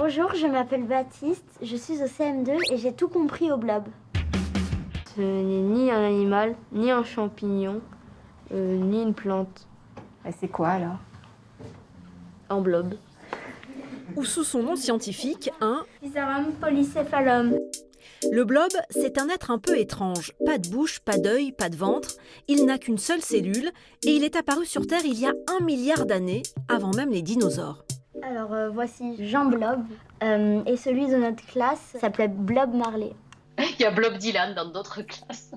Bonjour, je m'appelle Baptiste, je suis au CM2 et j'ai tout compris au blob. Ce n'est ni un animal, ni un champignon, ni une plante. C'est quoi alors? Un blob. Ou sous son nom scientifique, un Physarum polycéphalum. Le blob, c'est un être un peu étrange. Pas de bouche, pas d'œil, pas de ventre. Il n'a qu'une seule cellule et il est apparu sur Terre il y a 1 milliard d'années, avant même les dinosaures. Alors voici Jean Blob et celui de notre classe s'appelait Blob Marley. Il y a Blob Dylan dans d'autres classes.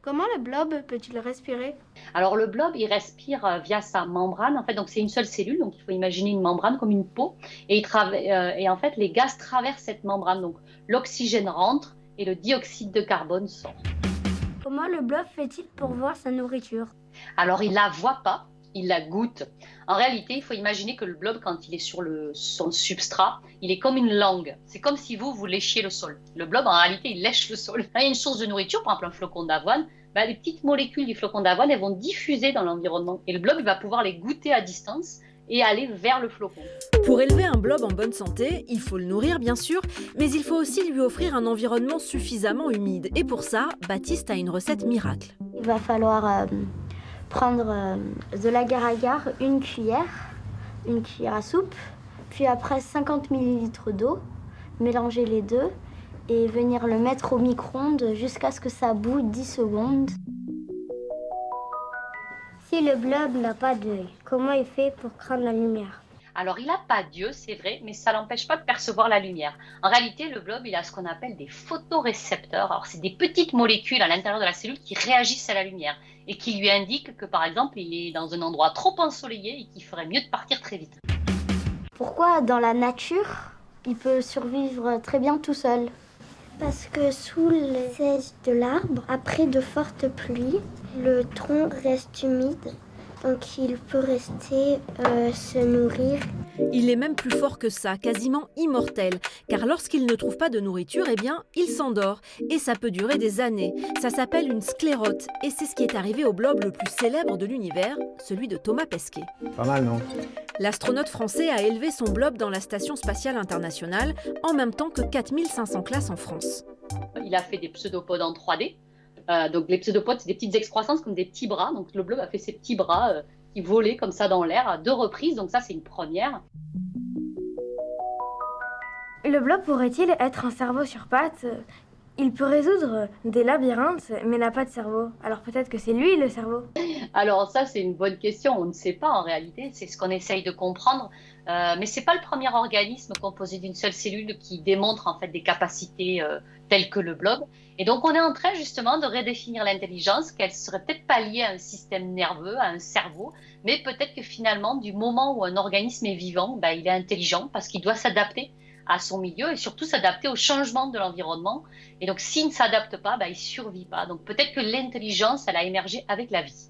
Comment le blob peut-il respirer? Alors le blob, il respire via sa membrane. En fait, donc c'est une seule cellule, donc il faut imaginer une membrane comme une peau. Et en fait, les gaz traversent cette membrane. Donc l'oxygène rentre et le dioxyde de carbone sort. Comment le blob fait-il pour voir sa nourriture? Alors il la voit pas, il la goûte. En réalité, il faut imaginer que le blob, quand il est sur son substrat, il est comme une langue. C'est comme si vous léchiez le sol. Le blob, en réalité, il lèche le sol. Quand il y a une source de nourriture, par exemple un flocon d'avoine, les petites molécules du flocon d'avoine, elles vont diffuser dans l'environnement. Et le blob, il va pouvoir les goûter à distance et aller vers le flocon. Pour élever un blob en bonne santé, il faut le nourrir bien sûr, mais il faut aussi lui offrir un environnement suffisamment humide. Et pour ça, Baptiste a une recette miracle. Il va falloir prendre de l'agar-agar, une cuillère à soupe, puis après 50 ml d'eau, mélanger les deux et venir le mettre au micro-ondes jusqu'à ce que ça bout 10 secondes. Si le blob n'a pas d'œil, comment il fait pour prendre la lumière? Alors, il n'a pas d'yeux, c'est vrai, mais ça ne l'empêche pas de percevoir la lumière. En réalité, le blob, il a ce qu'on appelle des photorécepteurs. Alors, c'est des petites molécules à l'intérieur de la cellule qui réagissent à la lumière et qui lui indiquent que, par exemple, il est dans un endroit trop ensoleillé et qu'il ferait mieux de partir très vite. Pourquoi dans la nature, il peut survivre très bien tout seul? Parce que sous les seiges de l'arbre, après de fortes pluies, le tronc reste humide, donc il peut rester se nourrir. Il est même plus fort que ça, quasiment immortel, car lorsqu'il ne trouve pas de nourriture, eh bien, il s'endort. Et ça peut durer des années. Ça s'appelle une sclérote, et c'est ce qui est arrivé au blob le plus célèbre de l'univers, celui de Thomas Pesquet. Pas mal, non? L'astronaute français a élevé son blob dans la Station spatiale internationale, en même temps que 4500 classes en France. Il a fait des pseudopodes en 3D. Donc les pseudopodes, c'est des petites excroissances comme des petits bras. Donc le blob a fait ses petits bras qui volaient comme ça dans l'air à 2 reprises. Donc ça, c'est une première. Le blob pourrait-il être un cerveau sur pattes? Il peut résoudre des labyrinthes, mais n'a pas de cerveau. Alors peut-être que c'est lui le cerveau. Alors ça, c'est une bonne question. On ne sait pas en réalité. C'est ce qu'on essaye de comprendre. Mais ce n'est pas le premier organisme composé d'une seule cellule qui démontre en fait des capacités telles que le blob. Et donc, on est en train justement de redéfinir l'intelligence, qu'elle serait peut-être pas liée à un système nerveux, à un cerveau, mais peut-être que finalement, du moment où un organisme est vivant, il est intelligent parce qu'il doit s'adapter à son milieu et surtout s'adapter au changement de l'environnement. Et donc, s'il ne s'adapte pas, il ne survit pas. Donc, peut-être que l'intelligence, elle a émergé avec la vie.